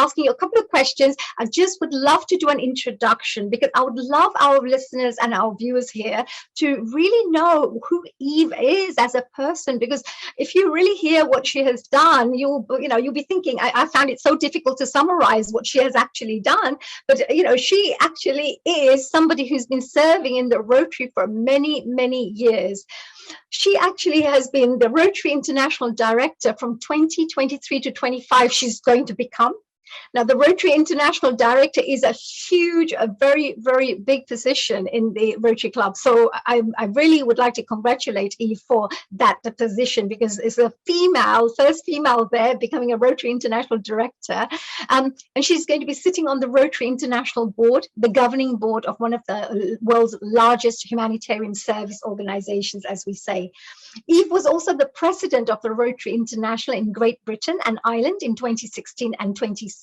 asking you a couple of questions. I just would love to do an introduction, because I would love our listeners and our viewers here to really know who Eve is as a person, because if you really hear what she has done, you'll be thinking, I found it so difficult to summarize what she has actually done. But she actually is somebody who's been serving in the Rotary for many, many years. She actually has been the Rotary International Director from 2023 to 25. She's going to become. Now, the Rotary International Director is a huge, a very, very big position in the Rotary Club. So I really would like to congratulate Eve for that position, because it's a first female there becoming a Rotary International Director. And she's going to be sitting on the Rotary International Board, the governing board of one of the world's largest humanitarian service organizations, as we say. Eve was also the president of the Rotary International in Great Britain and Ireland in 2016 and 2017.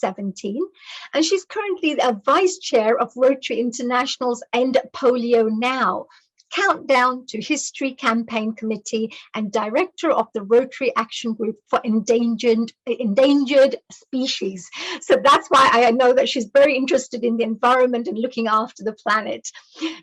And she's currently a vice chair of Rotary International's End Polio Now Countdown to History Campaign Committee, and director of the Rotary Action Group for Endangered Species. So that's why I know that she's very interested in the environment and looking after the planet.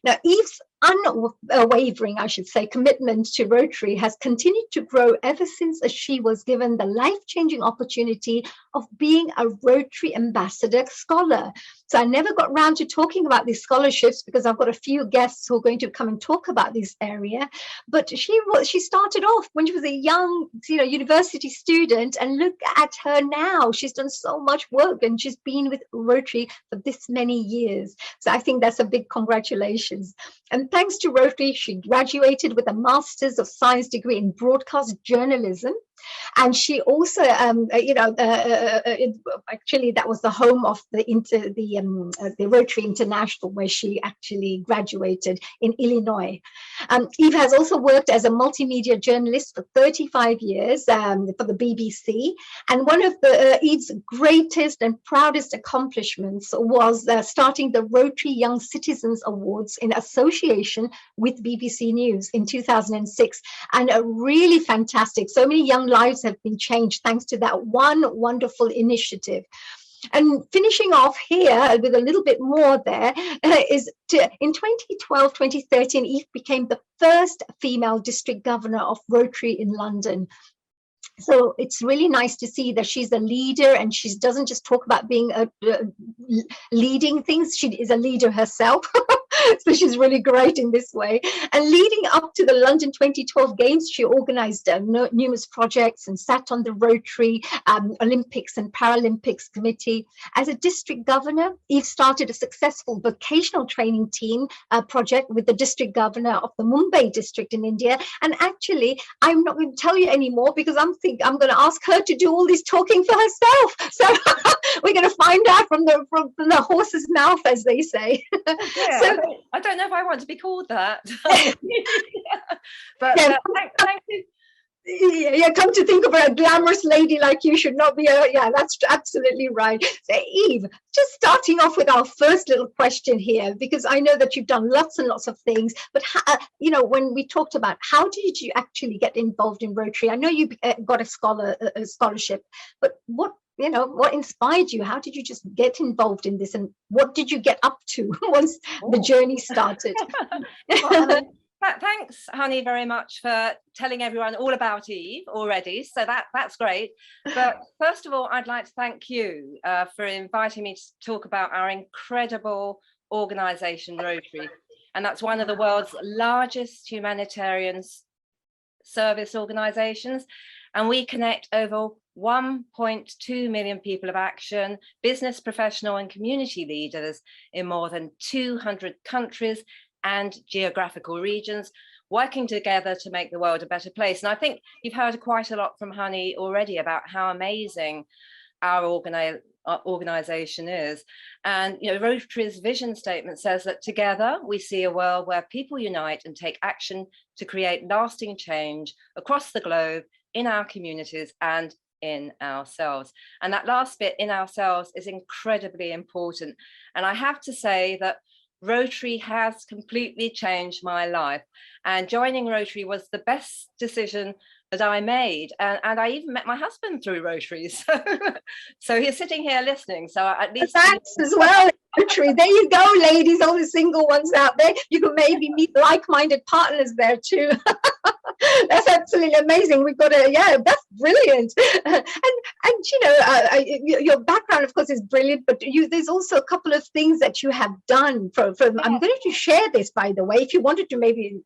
Now, Eve's unwavering, I should say, commitment to Rotary has continued to grow ever since she was given the life-changing opportunity of being a Rotary Ambassador Scholar. So I never got around to talking about these scholarships, because I've got a few guests who are going to come and talk about this area. But she started off when she was a young, university student, and look at her now. She's done so much work, and she's been with Rotary for this many years. So I think that's a big congratulations. And thanks to Rotary, she graduated with a Master's of Science degree in Broadcast Journalism. And she also, actually, that was the home of the Rotary International, where she actually graduated in Illinois. Eve has also worked as a multimedia journalist for 35 years for the BBC. And one of Eve's greatest and proudest accomplishments was starting the Rotary Young Citizens Awards in association with BBC News in 2006. And really fantastic. So many young lives have been changed thanks to that one wonderful initiative. And finishing off here with a little bit more there in 2012, 2013, Eve became the first female district governor of Rotary in London. So it's really nice to see that she's a leader, and she doesn't just talk about being leading things. She is a leader herself. So she's really great in this way. And leading up to the London 2012 Games, she organized numerous projects and sat on the Rotary Olympics and Paralympics Committee. As a district governor, Eve started a successful vocational training team project with the district governor of the Mumbai district in India. And actually, I'm not going to tell you anymore, because I'm going to ask her to do all this talking for herself. So we're going to find out from the horse's mouth, as they say. Yeah, so, I don't know if I want to be called that. But thank you. Yeah, come to think of it, a glamorous lady like you should not be yeah, that's absolutely right. So Eve, just starting off with our first little question here, because I know that you've done lots and lots of things, but when we talked about how did you actually get involved in Rotary, I know you got a scholarship, but what inspired you? How did you just get involved in this, and what did you get up to once the journey started? Well, thanks, Honey, very much for telling everyone all about Eve already. So that's great. But first of all, I'd like to thank you for inviting me to talk about our incredible organization, Rotary. And that's one of the world's largest humanitarian service organizations. And we connect over 1.2 million people of action, business, professional, and community leaders in more than 200 countries and geographical regions, working together to make the world a better place. And I think you've heard quite a lot from Honey already about how amazing our organization is. And Rotary's vision statement says that together we see a world where people unite and take action to create lasting change across the globe, in our communities and in ourselves. And that last bit, in ourselves, is incredibly important. And I have to say that Rotary has completely changed my life, and joining Rotary was the best decision that I made. And I even met my husband through Rotary. So he's sitting here listening. So at least Thanks as well, Rotary. There you go, ladies, all the single ones out there. You can maybe meet like-minded partners there too. That's absolutely amazing. We've got that's brilliant. And your background, of course, is brilliant, but there's also a couple of things that you have done from I'm going to share this, by the way, if you wanted to maybe.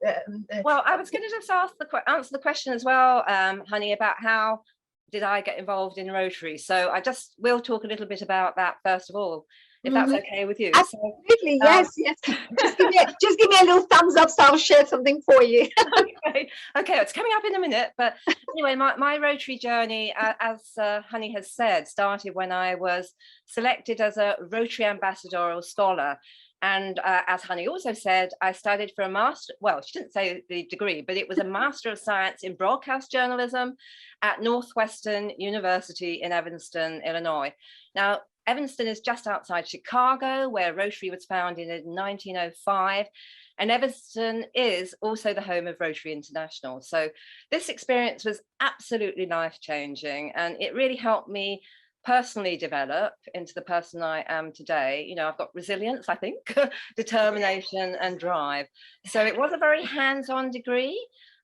Well, I was going to just answer the question as well, Honey, about how did I get involved in Rotary. So we'll talk a little bit about that first of all, if that's okay with you. Absolutely, yes. Just give me a little thumbs up, so I'll share something for you. Okay, it's coming up in a minute. But anyway, my Rotary journey, as Honey has said, started when I was selected as a Rotary Ambassadorial Scholar. And as Honey also said, I studied for a master, well, she didn't say the degree, but it was a Master of Science in Broadcast Journalism at Northwestern University in Evanston, Illinois. Now, Evanston is just outside Chicago, where Rotary was founded in 1905. And Evanston is also the home of Rotary International. So this experience was absolutely life-changing, and it really helped me personally develop into the person I am today. You know, I've got resilience, I think, determination and drive. So it was a very hands-on degree.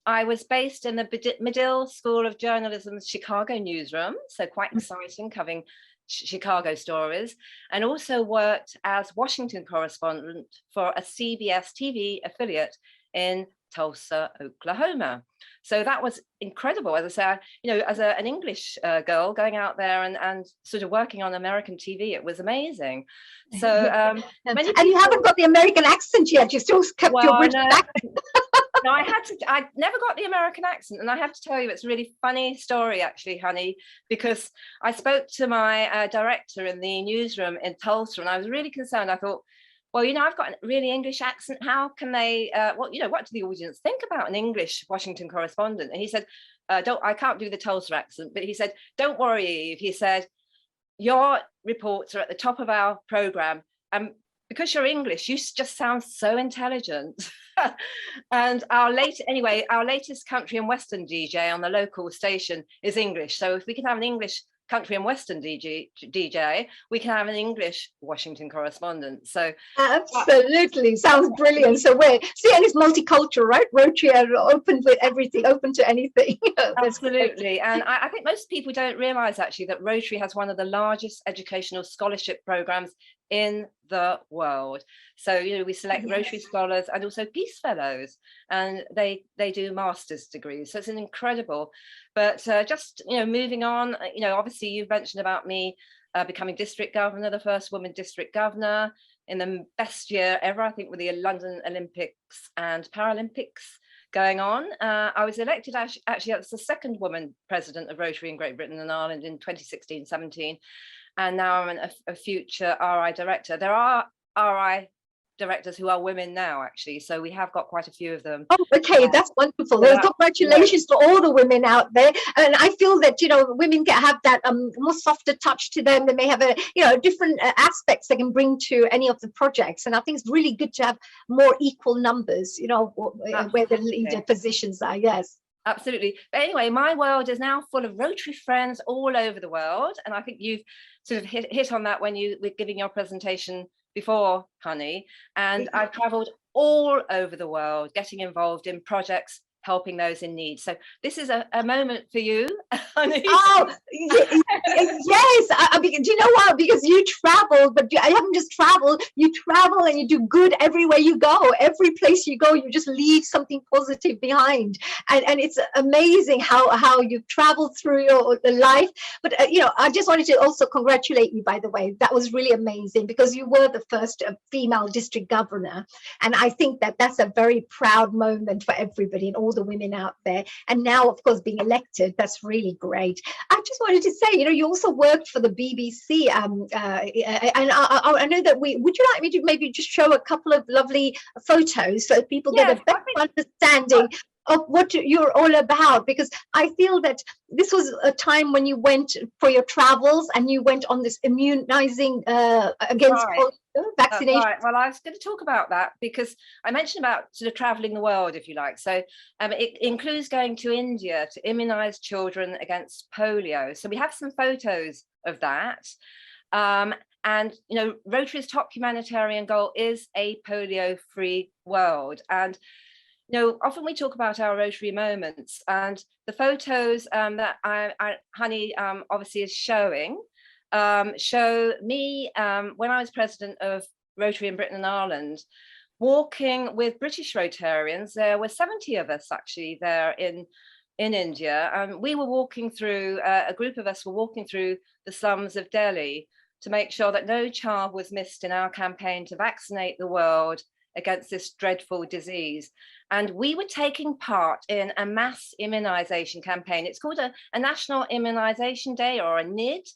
I was based in the Medill School of Journalism's Chicago newsroom, so quite exciting, covering Chicago stories, and also worked as Washington correspondent for a CBS TV affiliate in Tulsa, Oklahoma. So that was incredible. As I say, as an English girl going out there and sort of working on American TV, it was amazing. So and you haven't got the American accent yet. You still kept your British accent. No, I never got the American accent. And I have to tell you, it's a really funny story, actually, Honey, because I spoke to my director in the newsroom in Tulsa, and I was really concerned. I thought, well, I've got a really English accent. How can they, what do the audience think about an English Washington correspondent? And he said, I can't do the Tulsa accent, but he said, don't worry, Eve. He said, your reports are at the top of our program. Because you're English, you just sound so intelligent. And our latest country and Western DJ on the local station is English. So if we can have an English country and Western DJ, we can have an English Washington correspondent. So absolutely, sounds brilliant. So and it's multicultural, right? Rotary are open with everything, open to anything. Absolutely. And I think most people don't realize actually that Rotary has one of the largest educational scholarship programs in the world. So we select Rotary scholars and also Peace Fellows, and they do master's degrees. So it's an incredible. But just moving on, obviously you've mentioned about me becoming district governor, the first woman district governor in the best year ever, I think, with the London Olympics and Paralympics going on. I was elected actually as the second woman president of Rotary in Great Britain and Ireland in 2016-17. And now I'm a future RI director. There are RI directors who are women now, actually. So we have got quite a few of them. Oh, okay, that's wonderful. Well, congratulations to all the women out there. And I feel that, women can have that more softer touch to them. They may have different aspects they can bring to any of the projects. And I think it's really good to have more equal numbers, where the leader positions are. Yes. Absolutely. But anyway, my world is now full of Rotary friends all over the world. And I think you've sort of hit on that when you were giving your presentation before, Honey. And I've traveled all over the world, getting involved in projects helping those in need. So this is a moment for you, Honey. Oh, yes. Do you know what? Because you travel, but I haven't just traveled. You travel and you do good everywhere you go. Every place you go, you just leave something positive behind. And it's amazing how you've traveled through your life. But, I just wanted to also congratulate you, by the way. That was really amazing because you were the first female district governor. And I think that that's a very proud moment for everybody and all the women out there. And now, of course, being elected, that's really great. I just wanted to say, you also worked for the BBC, and I know that would you like me to maybe just show a couple of lovely photos so people get a better understanding of what you're all about, because I feel that this was a time when you went for your travels and you went on this immunizing against Right. vaccination. Right. Well, I was going to talk about that because I mentioned about sort of traveling the world, if you like. So it includes going to India to immunize children against polio. So we have some photos of that. And, you know, Rotary's top humanitarian goal is a polio-free world. And, you know, often we talk about our Rotary moments, and the photos that Honey obviously is showing show me when I was president of Rotary in Britain and Ireland, walking with British Rotarians. There were 70 of us actually there in India, and we were walking through, a group of us were walking through the slums of Delhi to make sure that no child was missed in our campaign to vaccinate the world against this dreadful disease. And we were taking part in a mass immunization campaign. It's called a National Immunization Day, or a NID.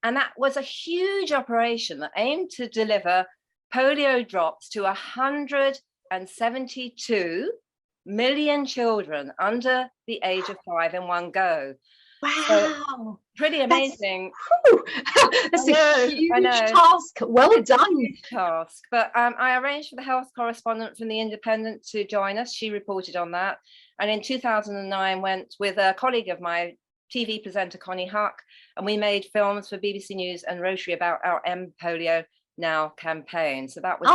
And that was a huge operation that aimed to deliver polio drops to 172 million children under the age of 5 in one go. Wow. So, pretty amazing. That's a huge task. Well done. Huge task. But I arranged for the health correspondent from The Independent to join us. She reported on that. And in 2009 went with a colleague of my TV presenter, Connie Huck, and we made films for BBC News and Rotary about our End Polio Now campaign. So that was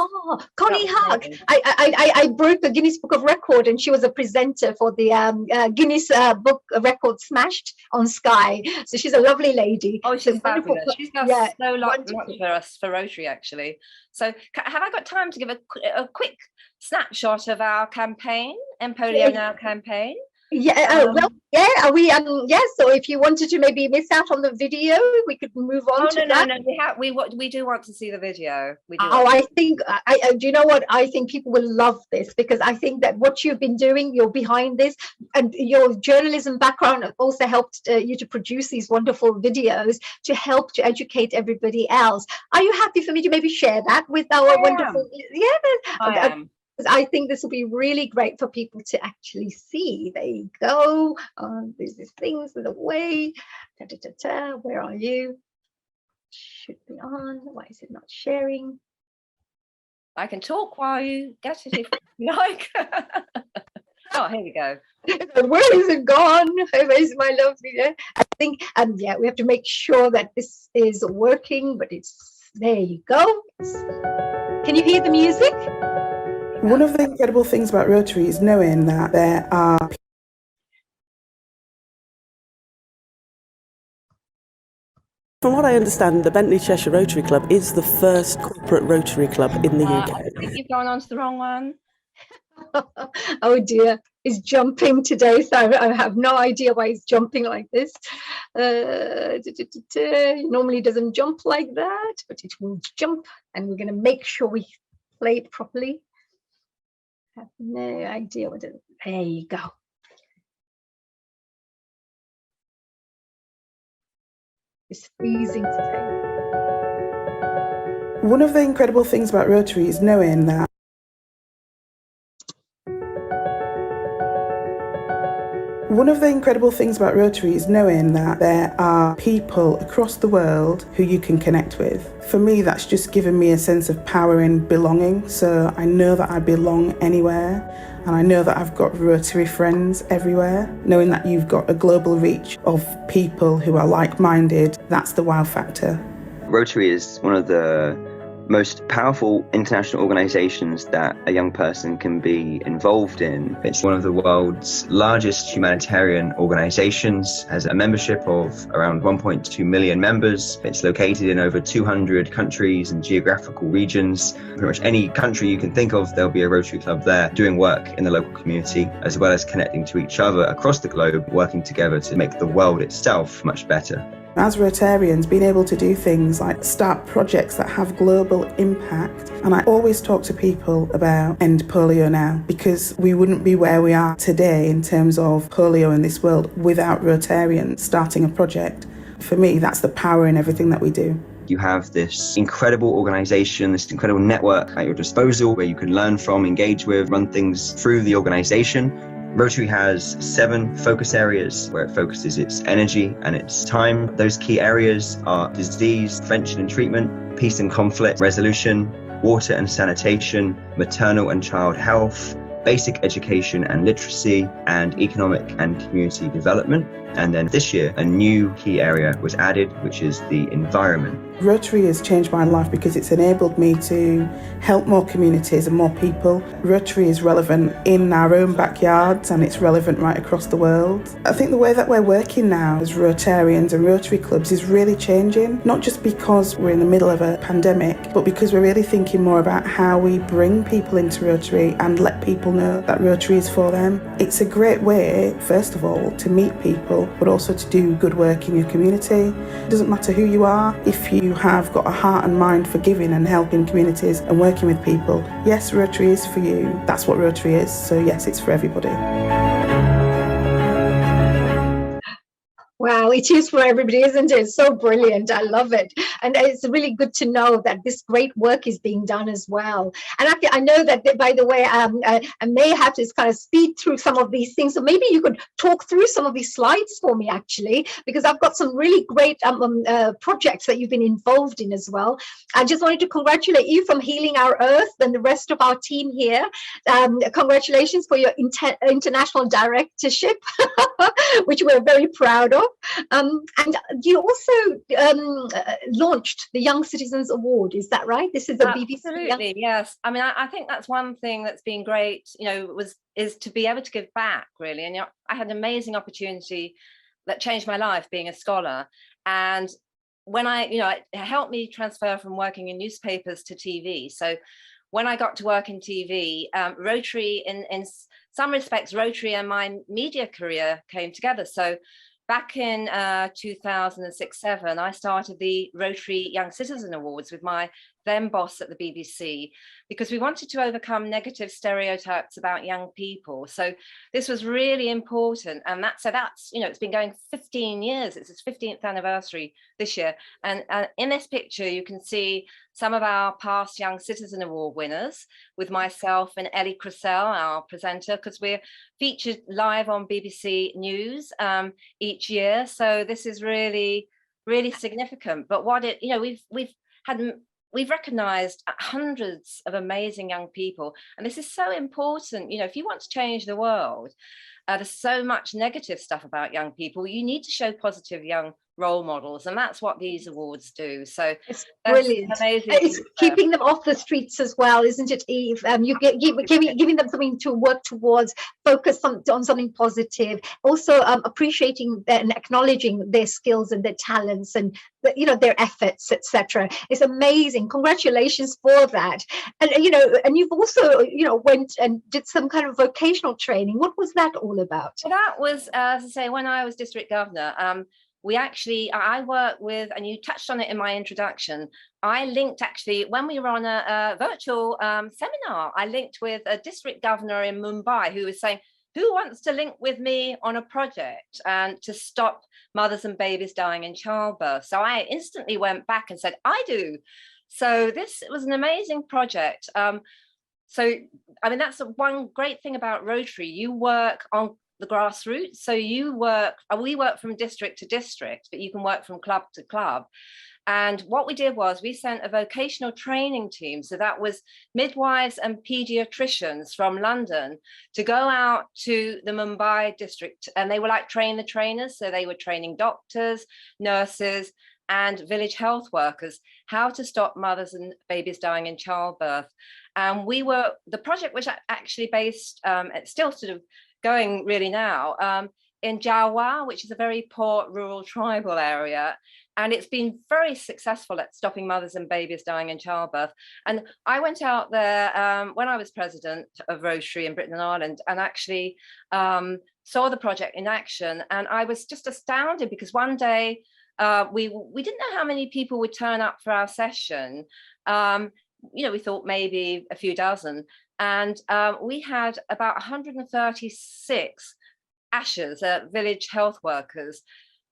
Connie Huck. I broke the Guinness Book of Record, and she was a presenter for the Guinness Book of Record Smashed on Sky. So she's a lovely lady. Oh, she's fabulous. She's done so much for us, for Rotary, actually. So have I got time to give a quick snapshot of our campaign, End Polio Now campaign? Yeah, so if you wanted to maybe miss out on the video, we could move on to that. No, we do want to see the video. We do. I think do you know what, I think people will love this, because I think that what you've been doing, you're behind this, and your journalism background also helped you to produce these wonderful videos to help to educate everybody else. Are you happy for me to maybe share that with our wonderful? I am. I think this will be really great for people to actually see. There you go. There's these things in the way. Where are you? Should be on. Why is it not sharing? I can talk while you get it if you like. Oh, here we go. Where is it gone? Where is my love video? I think, we have to make sure that this is working, but it's, there you go. Can you hear the music? One of the incredible things about Rotary is knowing that there are From what I understand, the Bentley Cheshire Rotary Club is the first corporate Rotary club in the UK. I think you've gone on to the wrong one. Oh dear, it's jumping today, so I have no idea why it's jumping like this. It normally doesn't jump like that, but it will jump, and we're going to make sure we play it properly. I have no idea what it is. There you go. It's freezing today. One of the incredible things about Rotary is knowing that there are people across the world who you can connect with. For me, that's just given me a sense of power and belonging. So I know that I belong anywhere, and I know that I've got Rotary friends everywhere. Knowing that you've got a global reach of people who are like-minded, that's the wow factor. Rotary is one of the most powerful international organizations that a young person can be involved in. It's one of the world's largest humanitarian organizations, has a membership of around 1.2 million members. It's located in over 200 countries and geographical regions. Pretty much any country you can think of, there'll be a Rotary Club there doing work in the local community, as well as connecting to each other across the globe, working together to make the world itself much better. As Rotarians, being able to do things like start projects that have global impact. And I always talk to people about End Polio Now, because we wouldn't be where we are today in terms of polio in this world without Rotarians starting a project. For me, that's the power in everything that we do. You have this incredible organization, this incredible network at your disposal where you can learn from, engage with, run things through the organization. Rotary has 7 focus areas where it focuses its energy and its time. Those key areas are disease prevention and treatment, peace and conflict resolution, water and sanitation, maternal and child health, basic education and literacy, and economic and community development. And then this year, a new key area was added, which is the environment. Rotary has changed my life because it's enabled me to help more communities and more people. Rotary is relevant in our own backyards and it's relevant right across the world. I think the way that we're working now as Rotarians and Rotary clubs is really changing, not just because we're in the middle of a pandemic, but because we're really thinking more about how we bring people into Rotary and let people know that Rotary is for them. It's a great way, first of all, to meet people, but also to do good work in your community. It doesn't matter who you are, if you have got a heart and mind for giving and helping communities and working with people, yes, Rotary is for you. That's what Rotary is, so yes, it's for everybody. Wow, it is for everybody, isn't it? So brilliant. I love it. And it's really good to know that this great work is being done as well. And I know that, by the way, I may have to kind of speed through some of these things. So maybe you could talk through some of these slides for me, actually, because I've got some really great projects that you've been involved in as well. I just wanted to congratulate you from Healing Our Earth and the rest of our team here. Congratulations for your international directorship, which we're very proud of. And you also launched the Young Citizens Award, is that right? This is a BBC. Absolutely, yes. I mean, I think that's one thing that's been great, is to be able to give back, really. And I had an amazing opportunity that changed my life being a scholar. And when it helped me transfer from working in newspapers to TV. So when I got to work in TV, Rotary, in some respects, Rotary and my media career came together. So back in 2006-07, I started the Rotary Young Citizen Awards with my then boss at the BBC, because we wanted to overcome negative stereotypes about young people. So this was really important. And that's, it's been going 15 years. It's its 15th anniversary this year. And in this picture, you can see some of our past Young Citizen Award winners with myself and Ellie Cressell, our presenter, because we're featured live on BBC News each year. So this is really, really significant. But what we've recognized hundreds of amazing young people. And this is so important. If you want to change the world, there's so much negative stuff about young people. You need to show positive young role models, and that's what these awards do. So it's brilliant. Amazing. It's keeping them off the streets as well, isn't it, Eve? You giving them something to work towards, focus on something positive, also appreciating and acknowledging their skills and their talents and their efforts, etc. It's amazing. Congratulations for that. And and you've also went and did some kind of vocational training. What was that all about? Well, that was, as I say, when I was district governor. I work with, and you touched on it in my introduction, I linked actually, when we were on a virtual seminar, I linked with a district governor in Mumbai who was saying, who wants to link with me on a project and to stop mothers and babies dying in childbirth? So I instantly went back and said, I do. So this was an amazing project. So, I mean, that's one great thing about Rotary. You work on the grassroots. So we work from district to district, but you can work from club to club. And what we did was we sent a vocational training team. So that was midwives and pediatricians from London to go out to the Mumbai district. And they were like train the trainers. So they were training doctors, nurses, and village health workers how to stop mothers and babies dying in childbirth. And the project was actually based, it's still sort of going really now, in Jawa, which is a very poor rural tribal area. And it's been very successful at stopping mothers and babies dying in childbirth. And I went out there when I was president of Rotary in Britain and Ireland, and actually saw the project in action. And I was just astounded because one day we didn't know how many people would turn up for our session. We thought maybe a few dozen. And we had about 136 ASHAs, village health workers.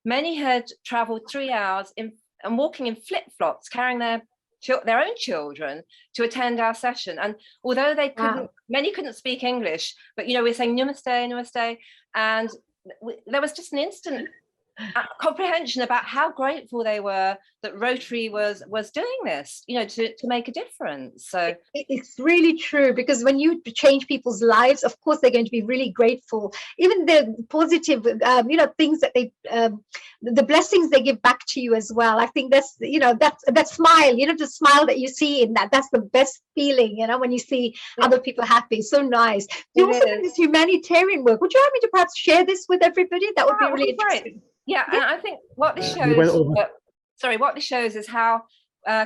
Many had traveled 3 hours and walking in flip-flops, carrying their their own children to attend our session. And although they couldn't, many couldn't speak English, but we're saying namaste, namaste, and there was just an instant comprehension about how grateful they were that Rotary was doing this, to make a difference. So it's really true, because when you change people's lives, of course they're going to be really grateful. Even the positive things that they the blessings they give back to you as well. I think that's that smile, the smile that you see in that's the best feeling, when you see other people happy. So nice. You also do this humanitarian work. Would you like me to perhaps share this with everybody? That would be really interesting. Yeah, and I think what this shows is how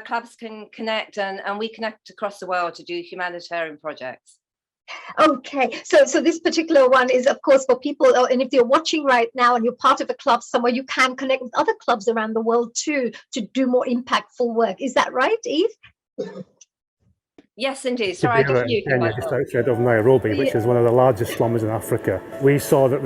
clubs can connect, and we connect across the world to do humanitarian projects. Okay, so this particular one is, of course, for people, and if you're watching right now and you're part of a club somewhere, you can connect with other clubs around the world too to do more impactful work. Is that right, Eve? Yes, indeed. Sorry, I just muted myself. Just outside of Nairobi, which is one of the largest slums in Africa. We saw that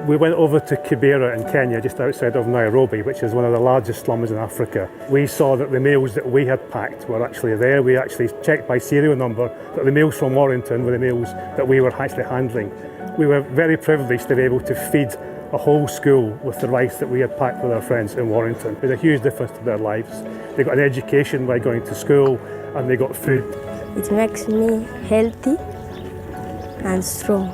we went over to Kibera in Kenya, just outside of Nairobi, which is one of the largest slums in Africa. We saw that the meals that we had packed were actually there. We actually checked by serial number that the meals from Warrington were the meals that we were actually handling. We were very privileged to be able to feed a whole school with the rice that we had packed with our friends in Warrington. It made a huge difference to their lives. They got an education by going to school, and they got food. It makes me healthy and strong.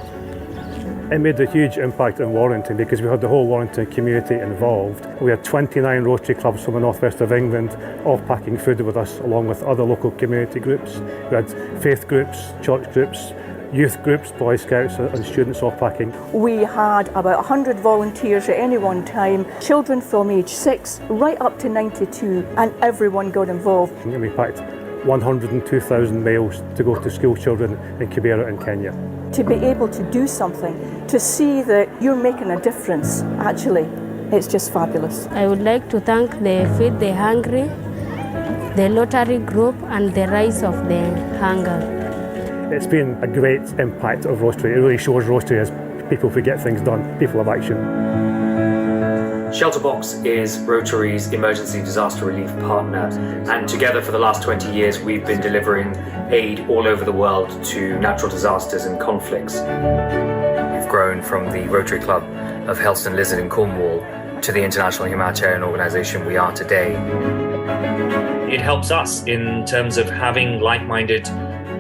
It made a huge impact in Warrington because we had the whole Warrington community involved. We had 29 Rotary clubs from the northwest of England all packing food with us, along with other local community groups. We had faith groups, church groups, youth groups, Boy Scouts and students all packing. We had about 100 volunteers at any one time, children from age 6 right up to 92, and everyone got involved. And we packed 102,000 meals to go to school children in Kibera in Kenya. To be able to do something, to see that you're making a difference, actually, it's just fabulous. I would like to thank the Feed the Hungry, the Rotary Group, and the Rise of the Hunger. It's been a great impact of Rotary. It really shows Rotary as people who get things done, people of action. Shelterbox is Rotary's emergency disaster relief partner, and together for the last 20 years we've been delivering aid all over the world to natural disasters and conflicts. We've grown from the Rotary Club of Helston Lizard in Cornwall to the international humanitarian organisation we are today. It helps us in terms of having like-minded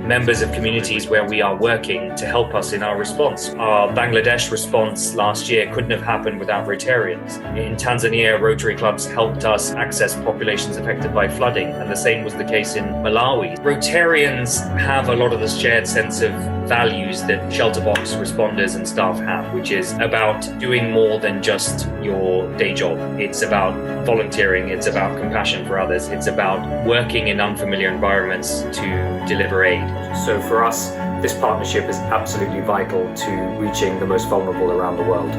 members of communities where we are working to help us in our response. Our Bangladesh response last year couldn't have happened without Rotarians. In Tanzania, Rotary clubs helped us access populations affected by flooding, and the same was the case in Malawi. Rotarians have a lot of the shared sense of values that Shelterbox responders and staff have, which is about doing more than just your day job. It's about volunteering, it's about compassion for others, it's about working in unfamiliar environments to deliver aid. So for us, this partnership is absolutely vital to reaching the most vulnerable around the world.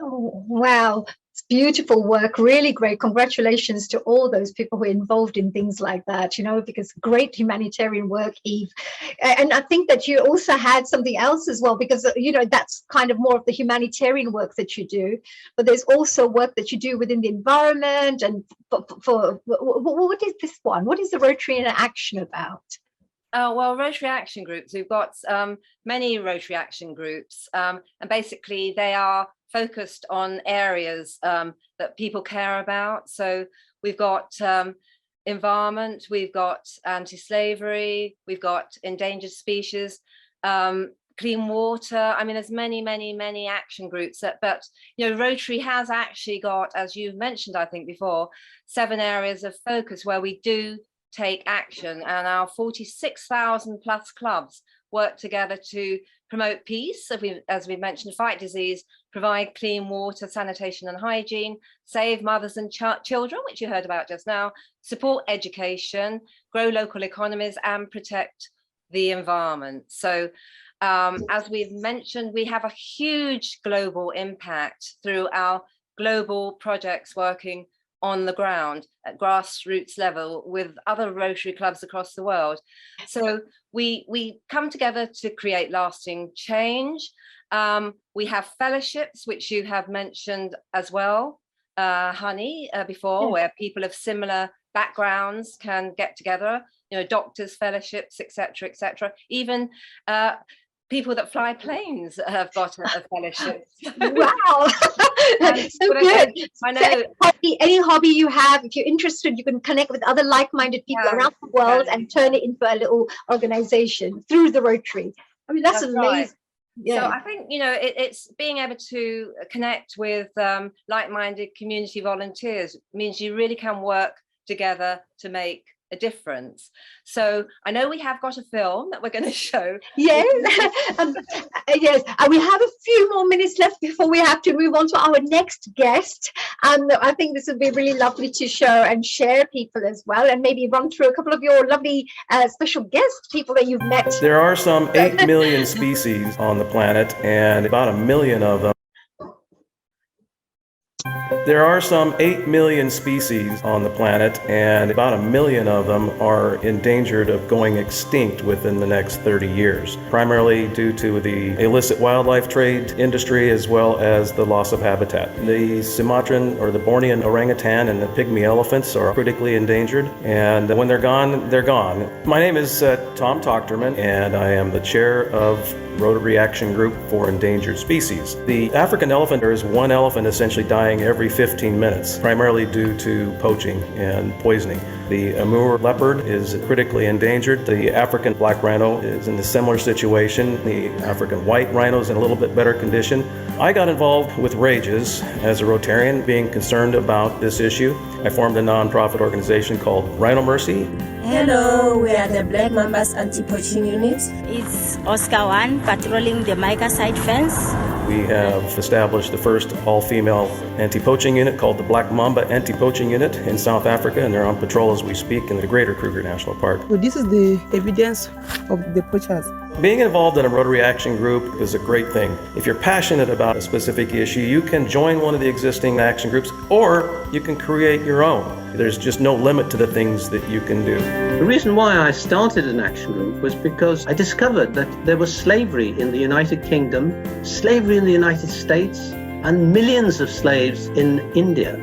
Oh, wow. It's beautiful work, really great. Congratulations to all those people who are involved in things like that, because great humanitarian work, Eve. And I think that you also had something else as well, because, that's kind of more of the humanitarian work that you do. But there's also work that you do within the environment. And for what is this one? What is the Rotary in Action about? Well, Rotary Action Groups, we've got many Rotary Action Groups, and basically they are focused on areas that people care about. So we've got environment, we've got anti-slavery, we've got endangered species, clean water. I mean, there's many action groups but Rotary has actually got, as you've mentioned, I think before, 7 areas of focus where we do take action, and our 46,000 plus clubs work together to promote peace, as we've mentioned, fight disease, provide clean water, sanitation and hygiene, save mothers and children, which you heard about just now, support education, grow local economies and protect the environment. So as we've mentioned, we have a huge global impact through our global projects working on the ground at grassroots level with other Rotary clubs across the world. So we come together to create lasting change. We have fellowships, which you have mentioned as well, Honey, before, where people of similar backgrounds can get together, doctors' fellowships, etc., etc. Even people that fly planes have got a fellowship. Wow. So good. I know. So any hobby you have, if you're interested, you can connect with other like-minded people around the world and turn it into a little organization through the Rotary. I mean, that's amazing. Right. Yeah. So I think, it's being able to connect with like-minded community volunteers means you really can work together to make a difference. So I know we have got a film that we're going to show. Yes, yes, and we have a few more minutes left before we have to move on to our next guest. And I think this would be really lovely to show and share people as well, and maybe run through a couple of your lovely special guest people that you've met. There are some 8 million species on the planet, and about 1 million of them. There are some 8 million species on the planet, and about 1 million of them are endangered of going extinct within the next 30 years, primarily due to the illicit wildlife trade industry as well as the loss of habitat. The Sumatran or the Bornean orangutan and the pygmy elephants are critically endangered, and when they're gone, they're gone. My name is Tom Tochterman, and I am the chair of Rotary Action Group for Endangered Species. The African elephant, there is one elephant essentially dying every 15 minutes, primarily due to poaching and poisoning. The Amur leopard is critically endangered. The African black rhino is in a similar situation. The African white rhino is in a little bit better condition. I got involved with RAGES as a Rotarian, being concerned about this issue. I formed a nonprofit organization called Rhino Mercy. Hello, we are the Black Mambas Anti-Poaching Unit. It's Oscar 1 patrolling the Mica side fence. We have established the first all-female anti-poaching unit called the Black Mamba Anti-Poaching Unit in South Africa, and they're on patrol as we speak in the Greater Kruger National Park. So this is the evidence of the poachers. Being involved in a Rotary Action Group is a great thing. If you're passionate about a specific issue, you can join one of the existing action groups, or you can create your own. There's just no limit to the things that you can do. The reason why I started an action group was because I discovered that there was slavery in the United Kingdom, slavery in the United States, and millions of slaves in India.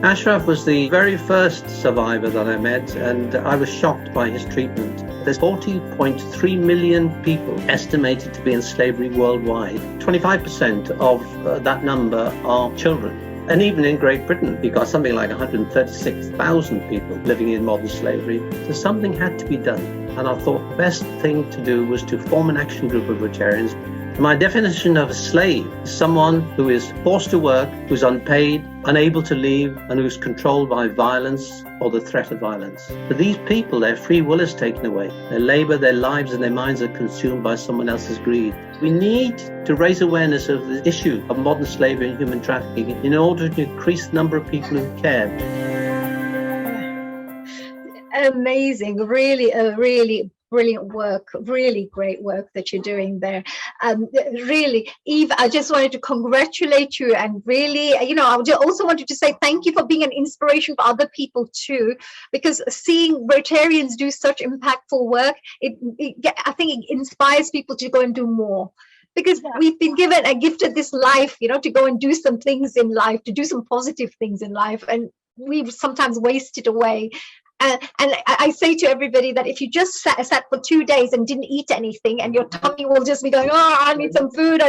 Ashraf was the very first survivor that I met, and I was shocked by his treatment. There's 40.3 million people estimated to be in slavery worldwide. 25% of that number are children. And even in Great Britain, you got something like 136,000 people living in modern slavery. So something had to be done. And I thought the best thing to do was to form an action group of Rotarians. My definition of a slave is someone who is forced to work, who's unpaid, unable to leave, and who's controlled by violence or the threat of violence. For these people, their free will is taken away. Their labor, their lives, and their minds are consumed by someone else's greed. We need to raise awareness of the issue of modern slavery and human trafficking in order to increase the number of people who care. Amazing, really brilliant work, really great work that you're doing there. Really, Eve, I just wanted to congratulate you, and really, I also wanted to say thank you for being an inspiration for other people too, because seeing Rotarians do such impactful work, I think it inspires people to go and do more. Because we've been gifted this life, to go and do some things in life, to do some positive things in life, and we sometimes waste it away. And I say to everybody that if you just sat for 2 days and didn't eat anything, and your tummy will just be going, oh, I need some food.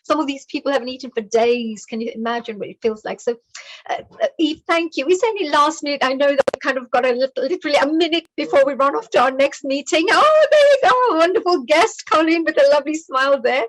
Some of these people haven't eaten for days. Can you imagine what it feels like? So, Eve, thank you. Is there any last minute? I know that we kind of got literally a minute before we run off to our next meeting. Oh, there you go. Wonderful guest, Colleen, with a lovely smile there.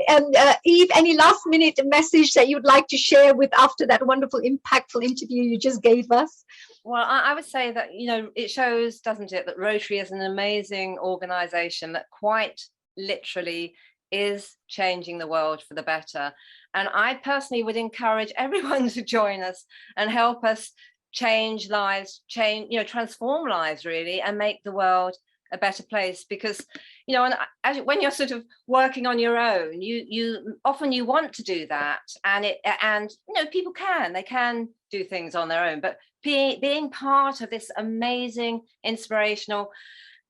And Eve, any last minute message that you would like to share with after that wonderful, impactful interview you just gave us? Well, I would say that, it shows, doesn't it, that Rotary is an amazing organisation that quite literally is changing the world for the better. And I personally would encourage everyone to join us and help us change lives, transform lives really, and make the world a better place, because, you know, and when you're sort of working on your own, you often you want to do that, and you know, people can do things on their own, but being part of this amazing, inspirational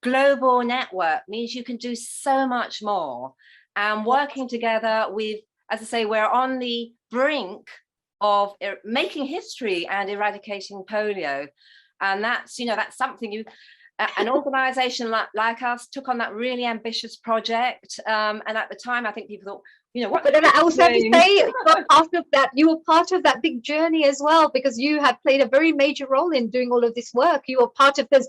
global network means you can do so much more. And working together, as I say, we're on the brink of making history and eradicating polio. And that's, you know, that's something an organization like us took on that really ambitious project. And at the time, I think people thought, you know, what? But then I also have to say, you were part of that big journey as well, because you have played a very major role in doing all of this work. You were part of this,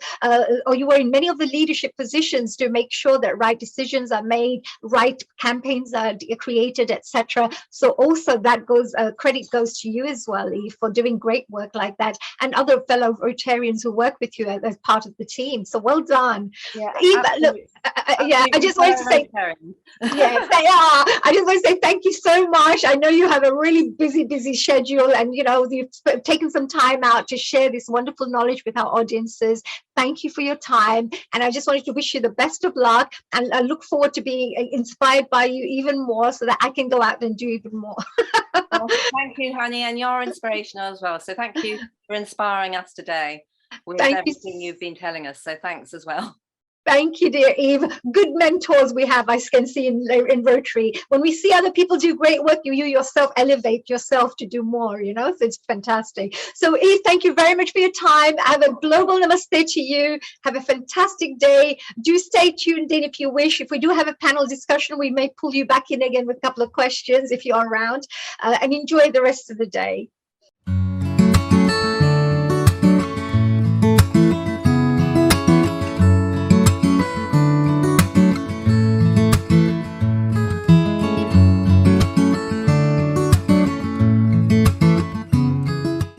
or you were in many of the leadership positions to make sure that right decisions are made, right campaigns are created, etc. So also that credit goes to you as well, Eve, for doing great work like that, and other fellow Rotarians who work with you as part of the team. So well done. Yeah, Eve, look, I just wanted to say, yes, they are. I just want to say thank you so much. I know you have a really busy schedule, and you know, you've taken some time out to share this wonderful knowledge with our audiences. Thank you for your time, and I just wanted to wish you the best of luck, and I look forward to being inspired by you even more, so that I can go out and do even more. Well, thank you, honey, and you're inspirational as well. So thank you for inspiring us today with everything you've been telling us. So thanks as well. Thank you, dear Eve. Good mentors we have, I can see in Rotary. When we see other people do great work, you yourself elevate yourself to do more, you know, so it's fantastic. So Eve, thank you very much for your time. Have a global namaste to you. Have a fantastic day. Do stay tuned in if you wish. If we do have a panel discussion, we may pull you back in again with a couple of questions if you're around, and enjoy the rest of the day.